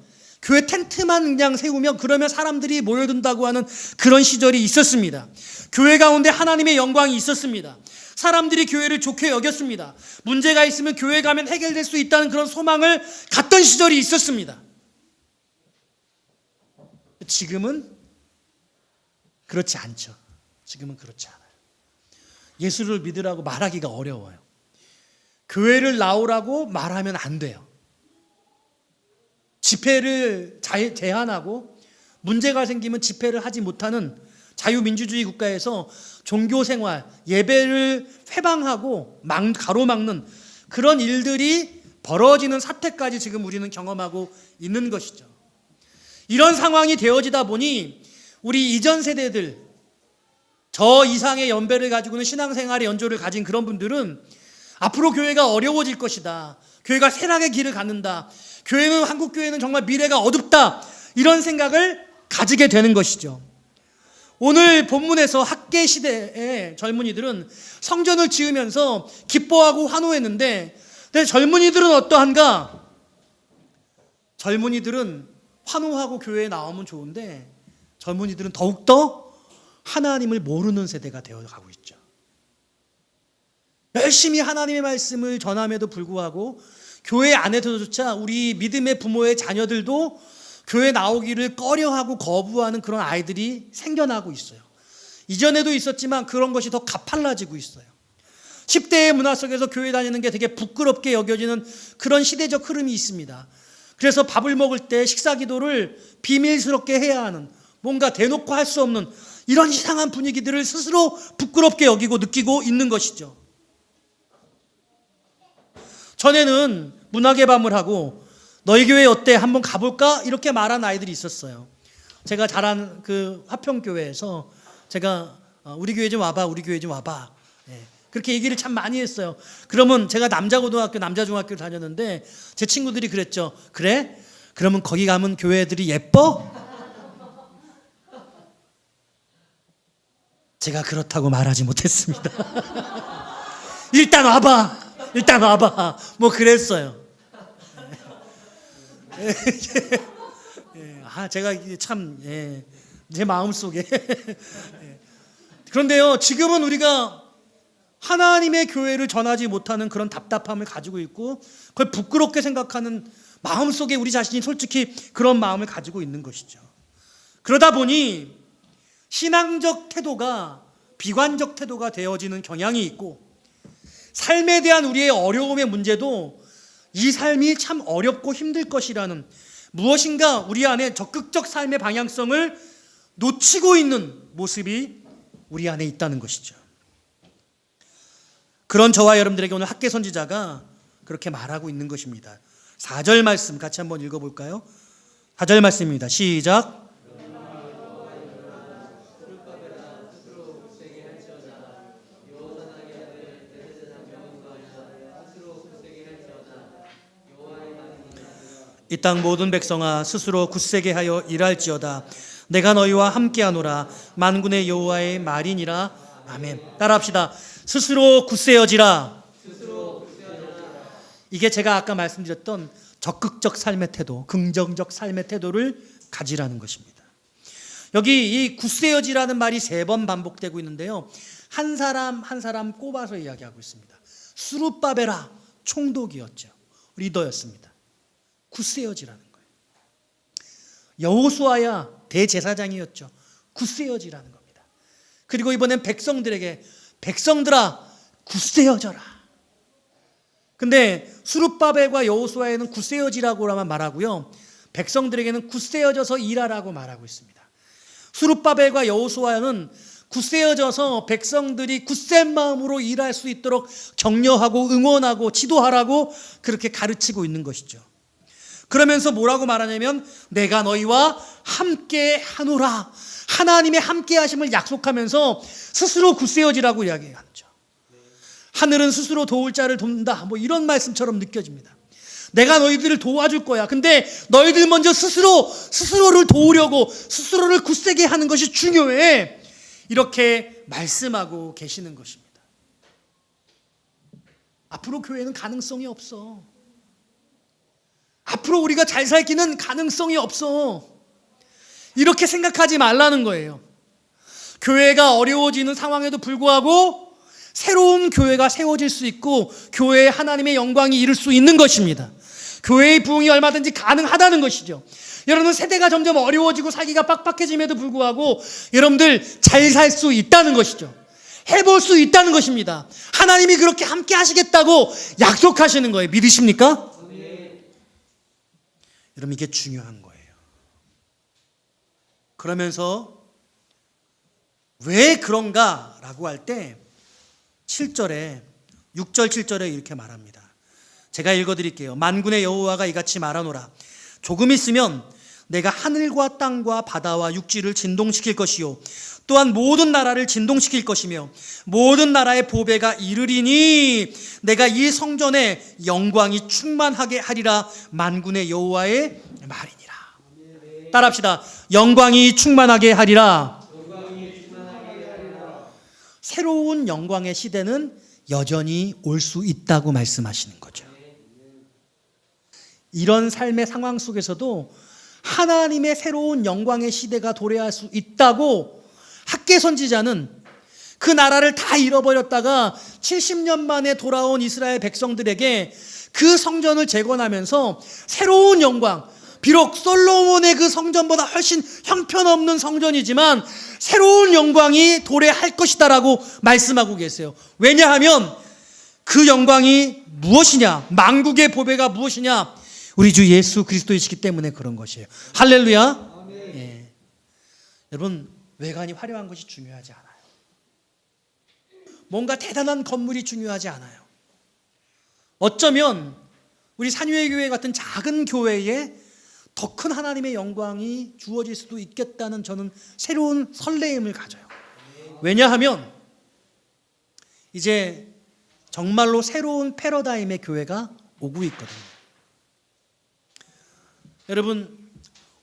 Speaker 1: 교회 텐트만 그냥 세우면 그러면 사람들이 모여든다고 하는 그런 시절이 있었습니다. 교회 가운데 하나님의 영광이 있었습니다. 사람들이 교회를 좋게 여겼습니다. 문제가 있으면 교회 가면 해결될 수 있다는 그런 소망을 갖던 시절이 있었습니다. 지금은 그렇지 않죠. 지금은 그렇지 않아요. 예수를 믿으라고 말하기가 어려워요. 교회를 나오라고 말하면 안 돼요. 집회를 제한하고 문제가 생기면 집회를 하지 못하는 자유민주주의 국가에서 종교생활, 예배를 회방하고 가로막는 그런 일들이 벌어지는 사태까지 지금 우리는 경험하고 있는 것이죠. 이런 상황이 되어지다 보니 우리 이전 세대들, 저 이상의 연배를 가지고는 신앙생활의 연조를 가진 그런 분들은 앞으로 교회가 어려워질 것이다. 교회가 쇠락의 길을 갖는다. 한국 교회는 정말 미래가 어둡다. 이런 생각을 가지게 되는 것이죠. 오늘 본문에서 학계 시대의 젊은이들은 성전을 지으면서 기뻐하고 환호했는데, 근데 젊은이들은 어떠한가? 젊은이들은 환호하고 교회에 나오면 좋은데 젊은이들은 더욱더 하나님을 모르는 세대가 되어가고 있죠. 열심히 하나님의 말씀을 전함에도 불구하고 교회 안에서조차 우리 믿음의 부모의 자녀들도 교회 나오기를 꺼려하고 거부하는 그런 아이들이 생겨나고 있어요. 이전에도 있었지만 그런 것이 더 가팔라지고 있어요. 10대의 문화 속에서 교회 다니는 게 되게 부끄럽게 여겨지는 그런 시대적 흐름이 있습니다. 그래서 밥을 먹을 때 식사 기도를 비밀스럽게 해야 하는, 뭔가 대놓고 할 수 없는 이런 이상한 분위기들을 스스로 부끄럽게 여기고 느끼고 있는 것이죠. 전에는 문화의 밤을 하고 너희 교회 어때? 한번 가볼까? 이렇게 말한 아이들이 있었어요. 제가 자란 그 화평교회에서 제가 우리 교회 좀 와봐, 우리 교회 좀 와봐. 네. 그렇게 얘기를 참 많이 했어요. 그러면 제가 남자고등학교, 남자중학교를 다녔는데 제 친구들이 그랬죠. 그래? 그러면 거기 가면 교회들이 예뻐? 제가 그렇다고 말하지 못했습니다. 일단 와봐. 일단 와봐. 뭐 그랬어요. 제가 참 제 마음속에 그런데요, 지금은 우리가 하나님의 교회를 전하지 못하는 그런 답답함을 가지고 있고 그걸 부끄럽게 생각하는 마음속에 우리 자신이 솔직히 그런 마음을 가지고 있는 것이죠. 그러다 보니 신앙적 태도가 비관적 태도가 되어지는 경향이 있고, 삶에 대한 우리의 어려움의 문제도 이 삶이 참 어렵고 힘들 것이라는 무엇인가 우리 안에 적극적 삶의 방향성을 놓치고 있는 모습이 우리 안에 있다는 것이죠. 그런 저와 여러분들에게 오늘 학계 선지자가 그렇게 말하고 있는 것입니다. 4절 말씀 같이 한번 읽어볼까요? 4절 말씀입니다. 시작. 이 땅 모든 백성아 스스로 굳세게 하여 일할지어다. 내가 너희와 함께하노라. 만군의 여호와의 말이니라. 아멘. 따라합시다. 스스로 굳세어지라. 이게 제가 아까 말씀드렸던 적극적 삶의 태도, 긍정적 삶의 태도를 가지라는 것입니다. 여기 이 굳세어지라는 말이 3번 반복되고 있는데요, 한 사람 한 사람 꼽아서 이야기하고 있습니다. 수룹바벨아 총독이었죠. 리더였습니다. 굳세어지라는 거예요. 여호수아야 대제사장이었죠. 굳세어지라는 겁니다. 그리고 이번엔 백성들에게 백성들아 굳세어져라. 근데 수룹바벨과 여호수아에는 굳세어지라고만 말하고요, 백성들에게는 굳세어져서 일하라고 말하고 있습니다. 수룹바벨과 여호수아는 굳세어져서 백성들이 굳센 마음으로 일할 수 있도록 격려하고 응원하고 지도하라고 그렇게 가르치고 있는 것이죠. 그러면서 뭐라고 말하냐면 내가 너희와 함께 하노라. 하나님의 함께 하심을 약속하면서 스스로 굳세어지라고 이야기하죠. 하늘은 스스로 도울 자를 돕는다. 뭐 이런 말씀처럼 느껴집니다. 내가 너희들을 도와줄 거야. 근데 너희들 먼저 스스로를 도우려고 스스로를 굳세게 하는 것이 중요해. 이렇게 말씀하고 계시는 것입니다. 앞으로 교회는 가능성이 없어. 앞으로 우리가 잘 살기는 가능성이 없어. 이렇게 생각하지 말라는 거예요. 교회가 어려워지는 상황에도 불구하고 새로운 교회가 세워질 수 있고 교회에 하나님의 영광이 이룰 수 있는 것입니다. 교회의 부흥이 얼마든지 가능하다는 것이죠. 여러분, 세대가 점점 어려워지고 살기가 빡빡해짐에도 불구하고 여러분들 잘 살 수 있다는 것이죠. 해볼 수 있다는 것입니다. 하나님이 그렇게 함께 하시겠다고 약속하시는 거예요. 믿으십니까? 네. 여러분, 이게 중요한 거예요. 그러면서 왜 그런가라고 할 때 7절에 6절 7절에 이렇게 말합니다. 제가 읽어드릴게요. 만군의 여호와가 이같이 말하노라. 조금 있으면 내가 하늘과 땅과 바다와 육지를 진동시킬 것이요 또한 모든 나라를 진동시킬 것이며 모든 나라의 보배가 이르리니 내가 이 성전에 영광이 충만하게 하리라. 만군의 여호와의 말이니라. 따라합시다. 영광이 충만하게 하리라. 새로운 영광의 시대는 여전히 올 수 있다고 말씀하시는 거죠. 이런 삶의 상황 속에서도 하나님의 새로운 영광의 시대가 도래할 수 있다고 학개 선지자는 그 나라를 다 잃어버렸다가 70년 만에 돌아온 이스라엘 백성들에게 그 성전을 재건하면서 새로운 영광, 비록 솔로몬의 그 성전보다 훨씬 형편없는 성전이지만 새로운 영광이 도래할 것이다라고 말씀하고 계세요. 왜냐하면 그 영광이 무엇이냐? 만국의 보배가 무엇이냐? 우리 주 예수 그리스도이시기 때문에 그런 것이에요. 할렐루야. 예. 여러분, 외관이 화려한 것이 중요하지 않아요. 뭔가 대단한 건물이 중요하지 않아요. 어쩌면 우리 산유의 교회 같은 작은 교회에 더 큰 하나님의 영광이 주어질 수도 있겠다는 저는 새로운 설레임을 가져요. 왜냐하면 이제 정말로 새로운 패러다임의 교회가 오고 있거든요. 여러분,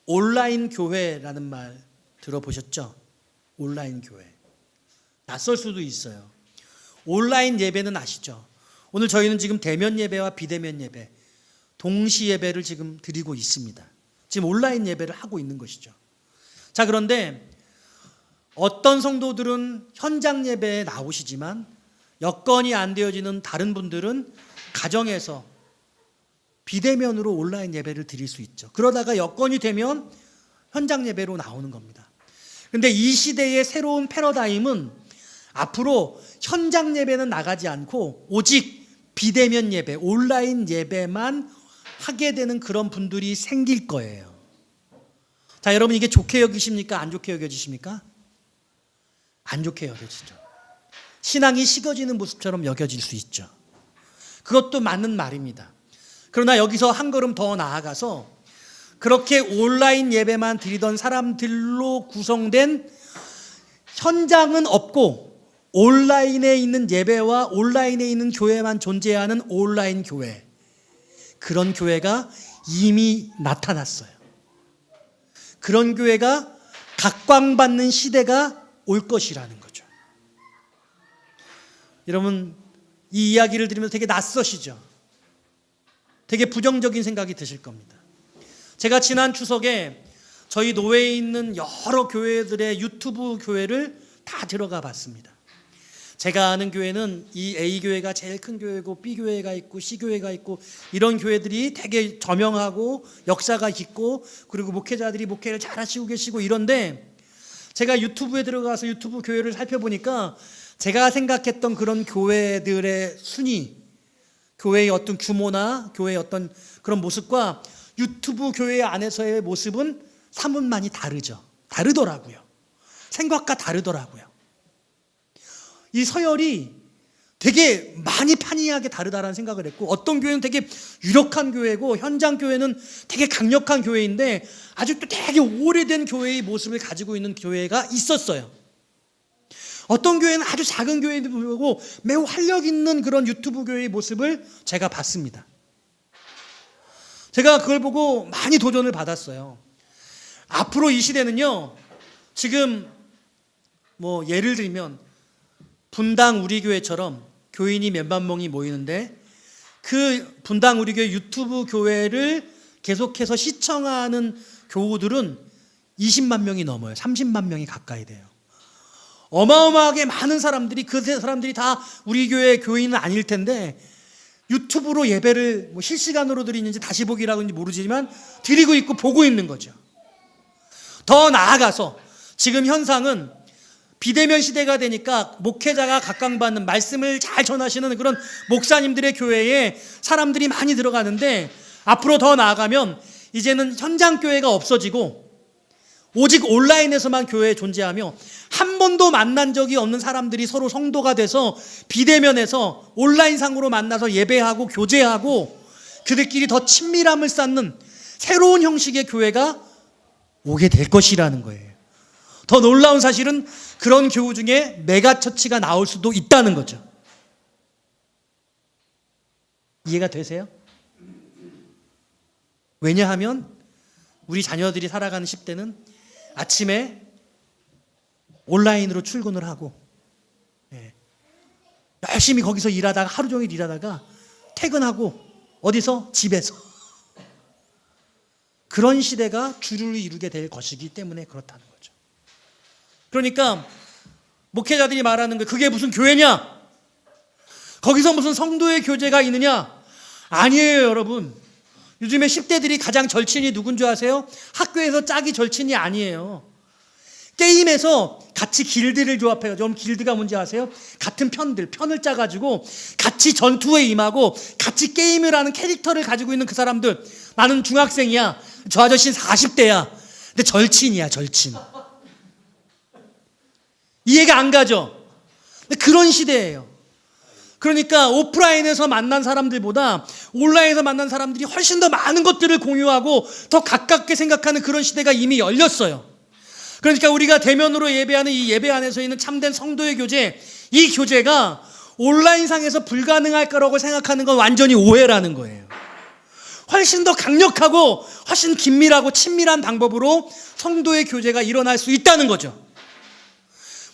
Speaker 1: 온라인 교회라는 말 들어보셨죠? 온라인 교회. 낯설 수도 있어요. 온라인 예배는 아시죠? 오늘 저희는 지금 대면 예배와 비대면 예배, 동시 예배를 지금 드리고 있습니다. 지금 온라인 예배를 하고 있는 것이죠. 자, 그런데 어떤 성도들은 현장 예배에 나오시지만 여건이 안 되어지는 다른 분들은 가정에서 비대면으로 온라인 예배를 드릴 수 있죠. 그러다가 여건이 되면 현장 예배로 나오는 겁니다. 그런데 이 시대의 새로운 패러다임은 앞으로 현장 예배는 나가지 않고 오직 비대면 예배, 온라인 예배만 하게 되는 그런 분들이 생길 거예요. 자, 여러분, 이게 좋게 여기십니까? 안 좋게 여겨지십니까? 안 좋게 여겨지죠. 신앙이 식어지는 모습처럼 여겨질 수 있죠. 그것도 맞는 말입니다. 그러나 여기서 한 걸음 더 나아가서 그렇게 온라인 예배만 드리던 사람들로 구성된 현장은 없고 온라인에 있는 예배와 온라인에 있는 교회만 존재하는 온라인 교회, 그런 교회가 이미 나타났어요. 그런 교회가 각광받는 시대가 올 것이라는 거죠. 여러분, 이 이야기를 들으면서 되게 낯서시죠? 되게 부정적인 생각이 드실 겁니다. 제가 지난 추석에 저희 노회에 있는 여러 교회들의 유튜브 교회를 다 들어가 봤습니다. 제가 아는 교회는 이 A교회가 제일 큰 교회고 B교회가 있고 C교회가 있고 이런 교회들이 되게 저명하고 역사가 깊고 그리고 목회자들이 목회를 잘 하시고 계시고 이런데 제가 유튜브에 들어가서 유튜브 교회를 살펴보니까 제가 생각했던 그런 교회들의 순위, 교회의 어떤 규모나 교회의 어떤 그런 모습과 유튜브 교회 안에서의 모습은 사뭇 많이 다르더라고요. 생각과 다르더라고요. 이 서열이 되게 많이 판이하게 다르다라는 생각을 했고, 어떤 교회는 되게 유력한 교회고 현장 교회는 되게 강력한 교회인데 아직도 되게 오래된 교회의 모습을 가지고 있는 교회가 있었어요. 어떤 교회는 아주 작은 교회도 불구하고 매우 활력 있는 그런 유튜브 교회의 모습을 제가 봤습니다. 제가 그걸 보고 많이 도전을 받았어요. 앞으로 이 시대는요, 지금 뭐 예를 들면 분당 우리 교회처럼 교인이 몇만 명이 모이는데 그 분당 우리 교회 유튜브 교회를 계속해서 시청하는 교우들은 20만 명이 넘어요. 30만 명이 가까이 돼요. 어마어마하게 많은 사람들이, 그 사람들이 다 우리 교회 교인은 아닐 텐데 유튜브로 예배를 뭐 실시간으로 드리는지 다시 보기라고 하는지 모르지만 드리고 있고 보고 있는 거죠. 더 나아가서 지금 현상은 비대면 시대가 되니까 목회자가 각광받는, 말씀을 잘 전하시는 그런 목사님들의 교회에 사람들이 많이 들어가는데, 앞으로 더 나아가면 이제는 현장 교회가 없어지고 오직 온라인에서만 교회에 존재하며 한 번도 만난 적이 없는 사람들이 서로 성도가 돼서 비대면에서 온라인상으로 만나서 예배하고 교제하고 그들끼리 더 친밀함을 쌓는 새로운 형식의 교회가 오게 될 것이라는 거예요. 더 놀라운 사실은 그런 교우 중에 메가처치가 나올 수도 있다는 거죠. 이해가 되세요? 왜냐하면 우리 자녀들이 살아가는 10대는 아침에 온라인으로 출근을 하고 열심히 거기서 일하다가 하루 종일 일하다가 퇴근하고 어디서? 집에서. 그런 시대가 주류를 이루게 될 것이기 때문에 그렇다는 거죠. 그러니까 목회자들이 말하는 거, 그게 무슨 교회냐? 거기서 무슨 성도의 교제가 있느냐? 아니에요, 여러분. 요즘에 10대들이 가장 절친이 누군 줄 아세요? 학교에서 짝이 절친이 아니에요. 게임에서 같이 길드를 조합해요. 여러분 길드가 뭔지 아세요? 같은 편을 짜가지고 같이 전투에 임하고 같이 게임을 하는 캐릭터를 가지고 있는 그 사람들. 나는 중학생이야. 저 아저씨는 40대야. 근데 절친이야, 절친. 이해가 안 가죠? 근데 그런 시대예요. 그러니까 오프라인에서 만난 사람들보다 온라인에서 만난 사람들이 훨씬 더 많은 것들을 공유하고 더 가깝게 생각하는 그런 시대가 이미 열렸어요. 그러니까 우리가 대면으로 예배하는 이 예배 안에서 있는 참된 성도의 교제, 이 교제가 온라인상에서 불가능할 거라고 생각하는 건 완전히 오해라는 거예요. 훨씬 더 강력하고 훨씬 긴밀하고 친밀한 방법으로 성도의 교제가 일어날 수 있다는 거죠.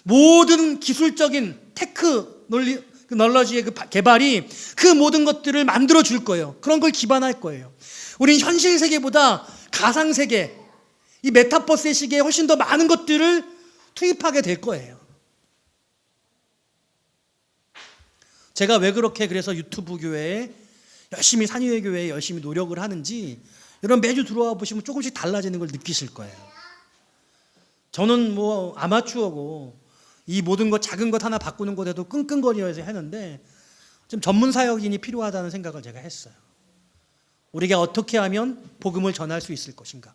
Speaker 1: 모든 기술적인 테크놀로지의 그 개발이 그 모든 것들을 만들어 줄 거예요. 그런 걸 기반할 거예요. 우린 현실 세계보다 가상 세계, 이 메타버스의 시기에 훨씬 더 많은 것들을 투입하게 될 거예요. 제가 왜 그렇게 그래서 유튜브 교회에 열심히, 산위회 교회에 열심히 노력을 하는지 여러분 매주 들어와 보시면 조금씩 달라지는 걸 느끼실 거예요. 저는 뭐 아마추어고 이 모든 것, 작은 것 하나 바꾸는 것에도 끙끙거리면서 했는데 좀 전문 사역인이 필요하다는 생각을 제가 했어요. 우리가 어떻게 하면 복음을 전할 수 있을 것인가.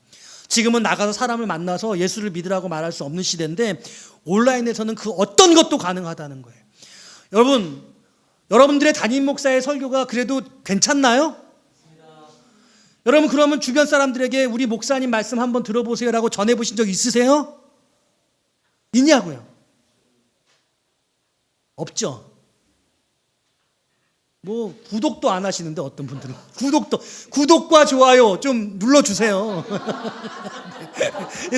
Speaker 1: 지금은 나가서 사람을 만나서 예수를 믿으라고 말할 수 없는 시대인데 온라인에서는 그 어떤 것도 가능하다는 거예요. 여러분들의 담임 목사의 설교가 그래도 괜찮나요? 여러분 그러면 주변 사람들에게 우리 목사님 말씀 한번 들어보세요라고 전해보신 적 있으세요? 있냐고요? 없죠. 뭐 구독도 안 하시는데 어떤 분들은 구독과 좋아요 좀 눌러주세요.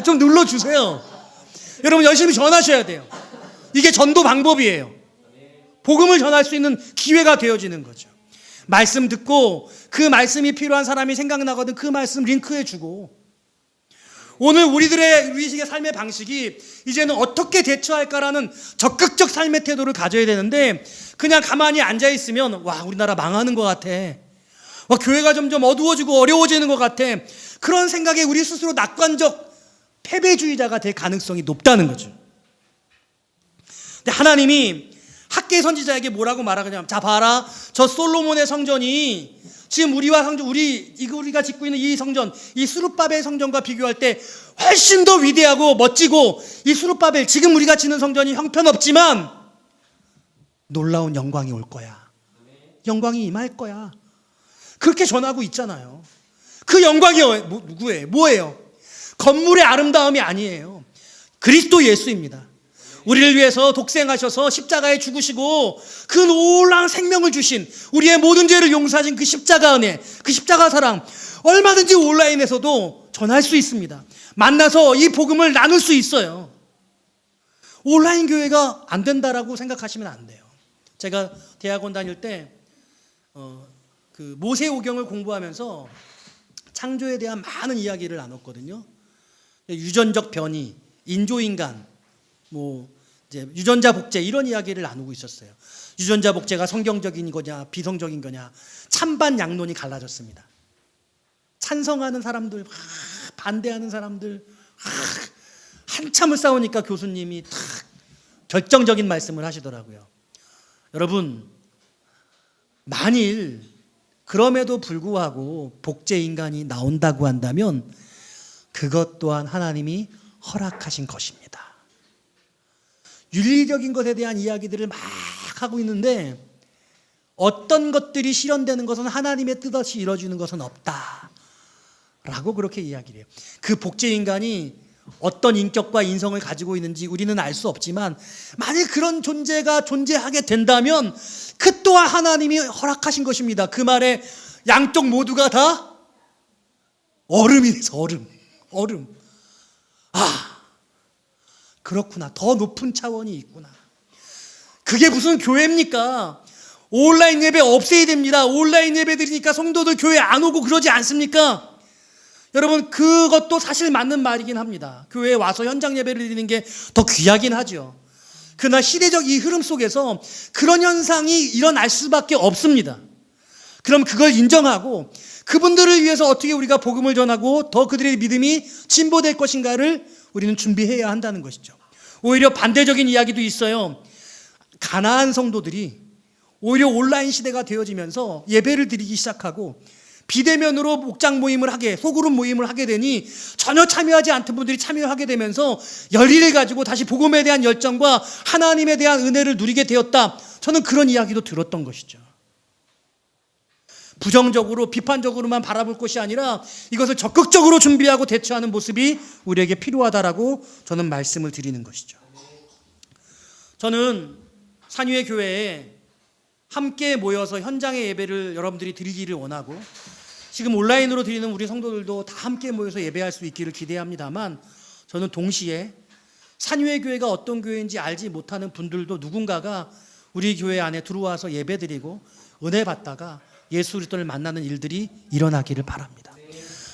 Speaker 1: 좀 눌러주세요. 여러분 열심히 전하셔야 돼요. 이게 전도 방법이에요. 복음을 전할 수 있는 기회가 되어지는 거죠. 말씀 듣고 그 말씀이 필요한 사람이 생각나거든 그 말씀 링크해주고, 오늘 우리식의 삶의 방식이 이제는 어떻게 대처할까라는 적극적 삶의 태도를 가져야 되는데 그냥 가만히 앉아있으면 와 우리나라 망하는 것 같아, 와 교회가 점점 어두워지고 어려워지는 것 같아, 그런 생각에 우리 스스로 낙관적 패배주의자가 될 가능성이 높다는 거죠. 근데 하나님이 학계 선지자에게 뭐라고 말하냐면, 자 봐라, 저 솔로몬의 성전이 지금 우리가 짓고 있는 이 성전, 이 스룹바벨 성전과 비교할 때 훨씬 더 위대하고 멋지고, 이 스룹바벨 지금 우리가 짓는 성전이 형편없지만 놀라운 영광이 올 거야. 영광이 임할 거야. 그렇게 전하고 있잖아요. 그 영광이 누구예요? 뭐예요? 건물의 아름다움이 아니에요. 그리스도 예수입니다. 우리를 위해서 독생하셔서 십자가에 죽으시고 그 놀라운 생명을 주신, 우리의 모든 죄를 용서하신 그 십자가 은혜, 그 십자가 사랑, 얼마든지 온라인에서도 전할 수 있습니다. 만나서 이 복음을 나눌 수 있어요. 온라인 교회가 안 된다라고 생각하시면 안 돼요. 제가 대학원 다닐 때 그 모세오경을 공부하면서 창조에 대한 많은 이야기를 나눴거든요. 유전적 변이, 인조인간, 이제 유전자 복제, 이런 이야기를 나누고 있었어요. 유전자 복제가 성경적인 거냐 비성적인 거냐, 찬반 양론이 갈라졌습니다. 찬성하는 사람들, 반대하는 사람들, 한참을 싸우니까 교수님이 딱 결정적인 말씀을 하시더라고요. 여러분, 만일 그럼에도 불구하고 복제 인간이 나온다고 한다면 그것 또한 하나님이 허락하신 것입니다. 윤리적인 것에 대한 이야기들을 막 하고 있는데 어떤 것들이 실현되는 것은 하나님의 뜻없이 이루어지는 것은 없다 라고 그렇게 이야기를 해요. 그 복제 인간이 어떤 인격과 인성을 가지고 있는지 우리는 알 수 없지만 만약 그런 존재가 존재하게 된다면 그 또한 하나님이 허락하신 것입니다. 그 말에 양쪽 모두가 다 얼음이 돼서 얼음. 그렇구나. 더 높은 차원이 있구나. 그게 무슨 교회입니까? 온라인 예배 없애야 됩니다. 온라인 예배 드리니까 성도들 교회 안 오고 그러지 않습니까? 여러분, 그것도 사실 맞는 말이긴 합니다. 교회에 와서 현장 예배를 드리는 게 더 귀하긴 하죠. 그러나 시대적 이 흐름 속에서 그런 현상이 일어날 수밖에 없습니다. 그럼 그걸 인정하고 그분들을 위해서 어떻게 우리가 복음을 전하고 더 그들의 믿음이 진보될 것인가를 우리는 준비해야 한다는 것이죠. 오히려 반대적인 이야기도 있어요. 가나안 성도들이 오히려 온라인 시대가 되어지면서 예배를 드리기 시작하고 비대면으로 목장 모임을 하게, 소그룹 모임을 하게 되니 전혀 참여하지 않던 분들이 참여하게 되면서 열의를 가지고 다시 복음에 대한 열정과 하나님에 대한 은혜를 누리게 되었다. 저는 그런 이야기도 들었던 것이죠. 부정적으로 비판적으로만 바라볼 것이 아니라 이것을 적극적으로 준비하고 대처하는 모습이 우리에게 필요하다라고 저는 말씀을 드리는 것이죠. 저는 산유의 교회에 함께 모여서 현장의 예배를 여러분들이 드리기를 원하고 지금 온라인으로 드리는 우리 성도들도 다 함께 모여서 예배할 수 있기를 기대합니다만 저는 동시에 산유의 교회가 어떤 교회인지 알지 못하는 분들도 누군가가 우리 교회 안에 들어와서 예배드리고 은혜 받다가 예수 그리스도를 만나는 일들이 일어나기를 바랍니다.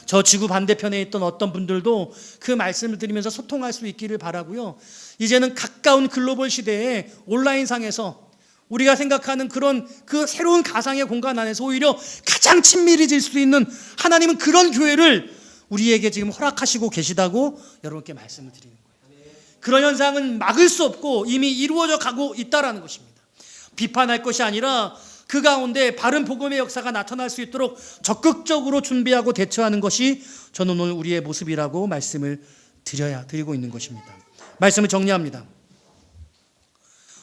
Speaker 1: 저 지구 반대편에 있던 어떤 분들도 그 말씀을 드리면서 소통할 수 있기를 바라고요. 이제는 가까운 글로벌 시대에 온라인상에서 우리가 생각하는 그런 그 새로운 가상의 공간 안에서 오히려 가장 친밀해질 수 있는 하나님은 그런 교회를 우리에게 지금 허락하시고 계시다고 여러분께 말씀을 드리는 거예요. 그런 현상은 막을 수 없고 이미 이루어져 가고 있다는 것입니다. 비판할 것이 아니라 그 가운데 바른 복음의 역사가 나타날 수 있도록 적극적으로 준비하고 대처하는 것이 저는 오늘 우리의 모습이라고 말씀을 드리고 있는 것입니다. 말씀을 정리합니다.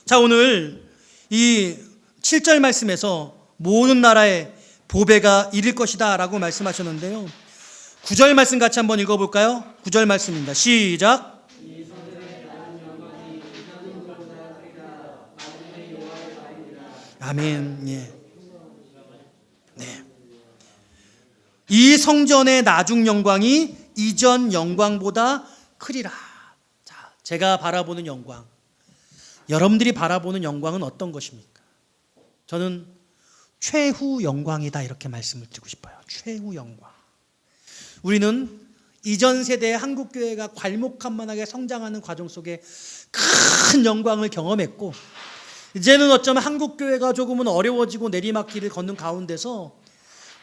Speaker 1: 자, 오늘 이 7절 말씀에서 모든 나라에 보배가 이를 것이다 라고 말씀하셨는데요. 9절 말씀 같이 한번 읽어볼까요? 9절 말씀입니다. 시작. 아멘. 예. 네. 이 성전의 나중 영광이 이전 영광보다 크리라. 자, 제가 바라보는 영광, 여러분들이 바라보는 영광은 어떤 것입니까? 저는 최후 영광이다 이렇게 말씀을 드리고 싶어요. 최후 영광. 우리는 이전 세대의 한국교회가 괄목한만하게 성장하는 과정 속에 큰 영광을 경험했고 이제는 어쩌면 한국교회가 조금은 어려워지고 내리막길을 걷는 가운데서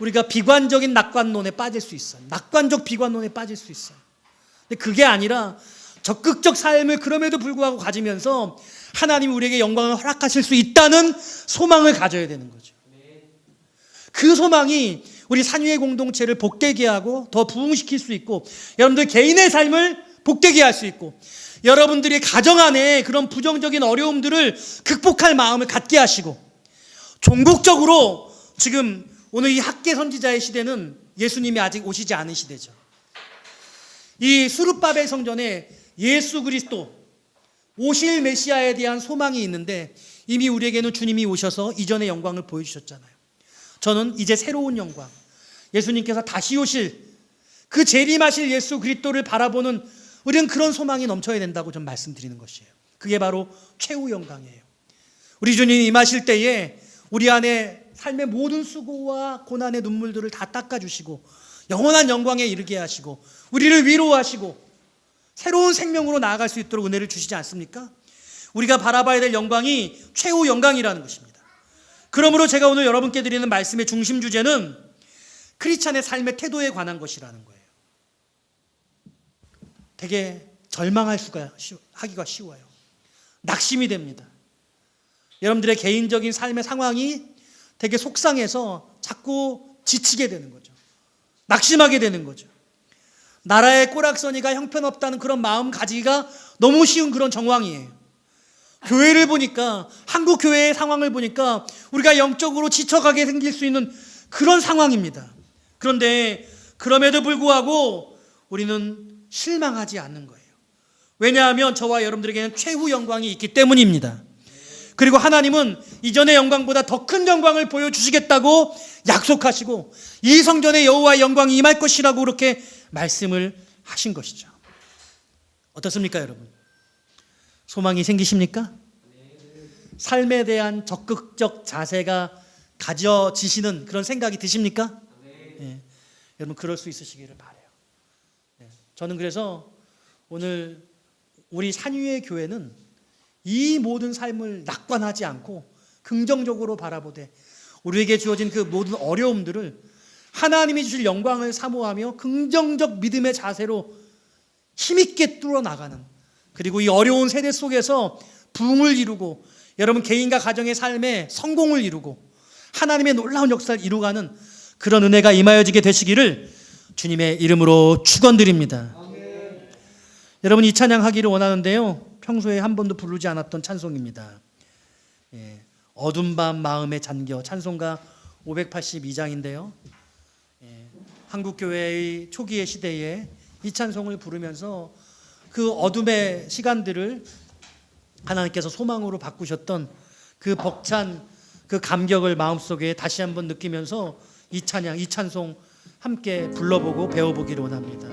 Speaker 1: 우리가 비관적인 낙관론에 빠질 수 있어요. 낙관적 비관론에 빠질 수 있어요. 근데 그게 아니라 적극적 삶을 그럼에도 불구하고 가지면서 하나님이 우리에게 영광을 허락하실 수 있다는 소망을 가져야 되는 거죠. 그 소망이 우리 산유의 공동체를 복되게 하고 더 부흥시킬 수 있고 여러분들 개인의 삶을 복되게 할 수 있고 여러분들이 가정 안에 그런 부정적인 어려움들을 극복할 마음을 갖게 하시고, 종국적으로 지금 오늘 이 학계 선지자의 시대는 예수님이 아직 오시지 않은 시대죠. 이 수르바벨 성전에 예수 그리스도 오실 메시아에 대한 소망이 있는데, 이미 우리에게는 주님이 오셔서 이전의 영광을 보여주셨잖아요. 저는 이제 새로운 영광, 예수님께서 다시 오실 그 재림하실 예수 그리스도를 바라보는 우리는 그런 소망이 넘쳐야 된다고 좀 말씀드리는 것이에요. 그게 바로 최후 영광이에요. 우리 주님이 임하실 때에 우리 안에 삶의 모든 수고와 고난의 눈물들을 다 닦아주시고 영원한 영광에 이르게 하시고 우리를 위로하시고 새로운 생명으로 나아갈 수 있도록 은혜를 주시지 않습니까? 우리가 바라봐야 될 영광이 최후 영광이라는 것입니다. 그러므로 제가 오늘 여러분께 드리는 말씀의 중심 주제는 크리스찬의 삶의 태도에 관한 것이라는 거예요. 되게 하기가 쉬워요. 낙심이 됩니다. 여러분들의 개인적인 삶의 상황이 되게 속상해서 자꾸 지치게 되는 거죠. 낙심하게 되는 거죠. 나라의 꼬락서니가 형편없다는 그런 마음 가지기가 너무 쉬운 그런 정황이에요. 교회를 보니까, 한국 교회의 상황을 보니까 우리가 영적으로 지쳐가게 생길 수 있는 그런 상황입니다. 그런데 그럼에도 불구하고 우리는 실망하지 않는 거예요. 왜냐하면 저와 여러분들에게는 최후 영광이 있기 때문입니다. 그리고 하나님은 이전의 영광보다 더 큰 영광을 보여주시겠다고 약속하시고 이 성전에 여호와의 영광이 임할 것이라고 그렇게 말씀을 하신 것이죠. 어떻습니까, 여러분? 소망이 생기십니까? 삶에 대한 적극적 자세가 가져지시는 그런 생각이 드십니까? 네. 여러분 그럴 수 있으시기를 바라요. 네. 저는 그래서 오늘 우리 산위의 교회는 이 모든 삶을 낙관하지 않고 긍정적으로 바라보되 우리에게 주어진 그 모든 어려움들을 하나님이 주실 영광을 사모하며 긍정적 믿음의 자세로 힘있게 뚫어나가는, 그리고 이 어려운 세대 속에서 부흥을 이루고 여러분 개인과 가정의 삶에 성공을 이루고 하나님의 놀라운 역사를 이루가는 그런 은혜가 임하여지게 되시기를 주님의 이름으로 축원드립니다. 아멘. 여러분 이 찬양 하기를 원하는데요, 평소에 한 번도 부르지 않았던 찬송입니다. 어둠 밤 마음에 잠겨, 찬송가 582장인데요 한국교회의 초기의 시대에 이 찬송을 부르면서 그 어둠의 시간들을 하나님께서 소망으로 바꾸셨던 그 벅찬 그 감격을 마음속에 다시 한번 느끼면서 이 찬양, 이 찬송 함께 불러보고 배워보기를 원합니다.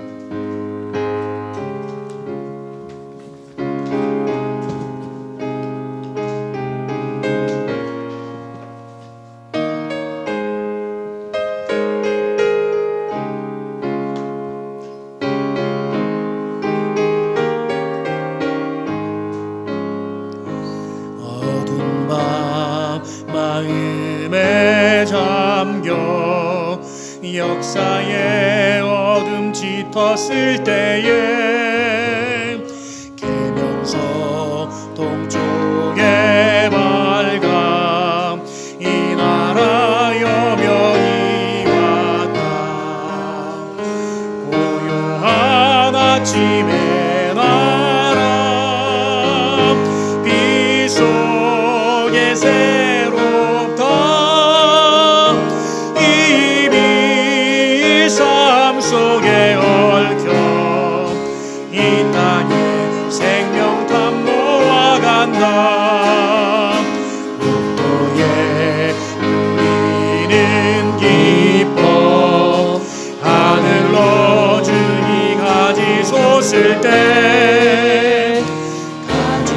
Speaker 2: 마음에 잠겨 역사의 어둠 짙었을 때에 계명서 동쪽의 밝음 이 나라 여명이 왔다. 고요한 아침의 나라 빛 속에 새롭다. 이미 삶 속에 얽혀 이 땅에 생명탄 모아간다. 복도에 우리는 기뻐 하늘로 주니 가지 솟을 때 가지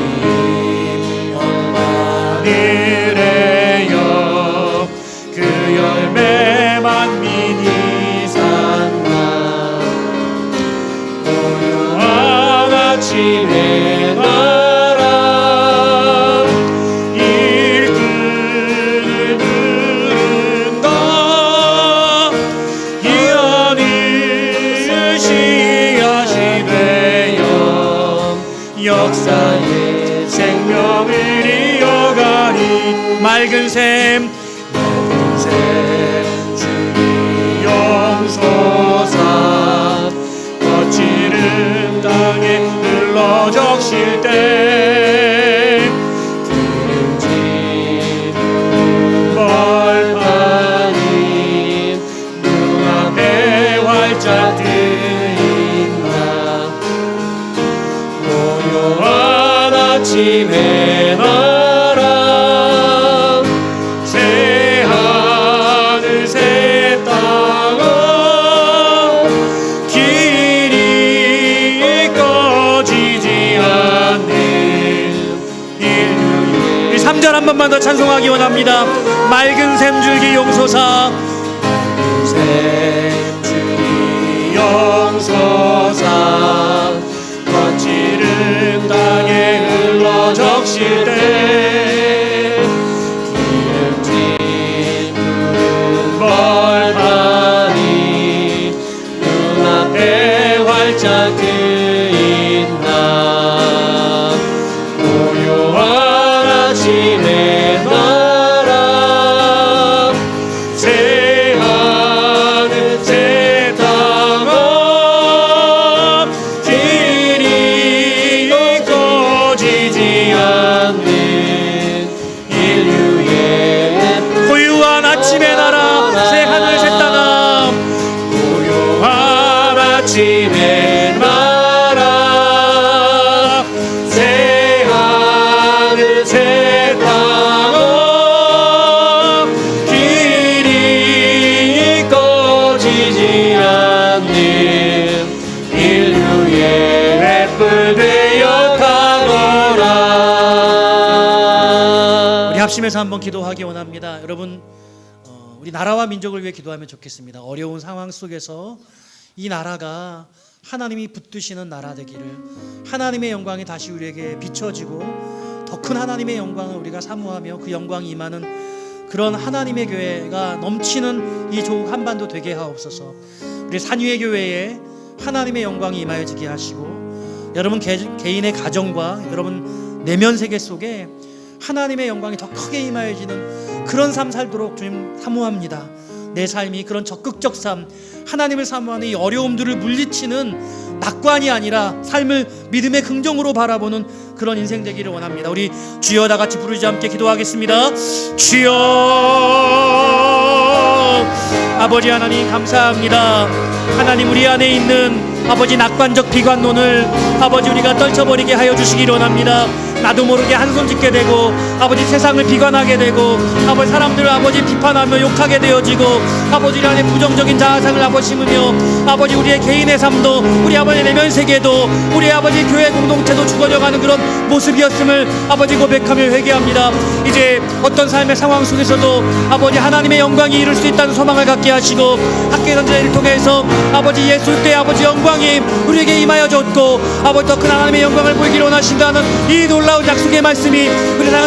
Speaker 2: 하늘에여 그 열매 만민이 산다. 고요한 아침의 나라 일꾼을 부른다. 이 하늘 씨앗이 되어 역사의 생명을 이어가니 맑은 샘 주의 용솟아 거칠은 땅에 흘러져 적실 때
Speaker 3: 기름진
Speaker 2: 벌판이 눈앞에 활짝
Speaker 3: 뜨인다. 고요한 아침에 나라
Speaker 2: 새 하늘 새 땅 길이 꺼지지 않는 인류의 3절 한 번만 더 찬송하기 원합니다. 맑은 샘줄기 용소사
Speaker 3: 샘줄기
Speaker 2: 용소사 거칠은 땅에 흘러 적실 때
Speaker 3: 기름진 푸른
Speaker 2: 벌판이
Speaker 3: 눈앞에 활짝 뜨인다. 고요한 아침에 나라
Speaker 2: 새 하늘 새 땅 길이 꺼지지 않는
Speaker 3: 인류의
Speaker 2: 고요한 아침의 나라 새 하늘 새 땅 고요한 아침의 나라 새 하늘 새 땅 길이 꺼지지 않는 인류의 횃불 되어 가노라. 우리 합심해서 한번 기도하기 원합니다. 여러분 우리 나라와 민족을 위해 기도하면 좋겠습니다. 어려운 상황 속에서 이 나라가 하나님이 붙드시는 나라 되기를, 하나님의 영광이 다시 우리에게 비춰지고 더 큰 하나님의 영광을 우리가 사모하며 그 영광이 임하는 그런 하나님의 교회가 넘치는 이 조국 한반도 되게 하옵소서. 우리 산위의 교회에 하나님의 영광이 임하여지게 하시고 여러분 개인의 가정과 여러분 내면 세계 속에 하나님의 영광이 더 크게 임하여지는 그런 삶 살도록 주님 사모합니다. 내 삶이 그런 적극적 삶, 하나님을 사모하는 이 어려움들을 물리치는 낙관이 아니라 삶을 믿음의 긍정으로 바라보는 그런 인생 되기를 원합니다. 우리 주여 다 같이 부르지 함께 기도하겠습니다. 주여 아버지 하나님 감사합니다. 하나님 우리 안에 있는 아버지 낙관적 비관론을 아버지 우리가 떨쳐버리게 하여 주시기를 원합니다. 나도 모르게 한손 짓게 되고 아버지 세상을 비관하게 되고 아버지 사람들을 아버지 비판하며 욕하게 되어지고 아버지 안에 부정적인 자아상을 아버지 심으며 아버지 우리의 개인의 삶도 우리 아버지 내면 세계도 우리 아버지 교회 공동체도 죽어져가는 그런 모습이었음을 아버지 고백하며 회개합니다. 이제 어떤 삶의 상황 속에서도 아버지 하나님의 영광이 이룰 수 있다는 소망을 갖게 하시고 학계 선지자를 통해서 아버지 예수 때 아버지 영광이 우리에게 임하여졌고 아버지 더 큰 하나님의 영광을 보이기를 원하신다는 이 놀라운 약속의 말씀이 우리 사랑하는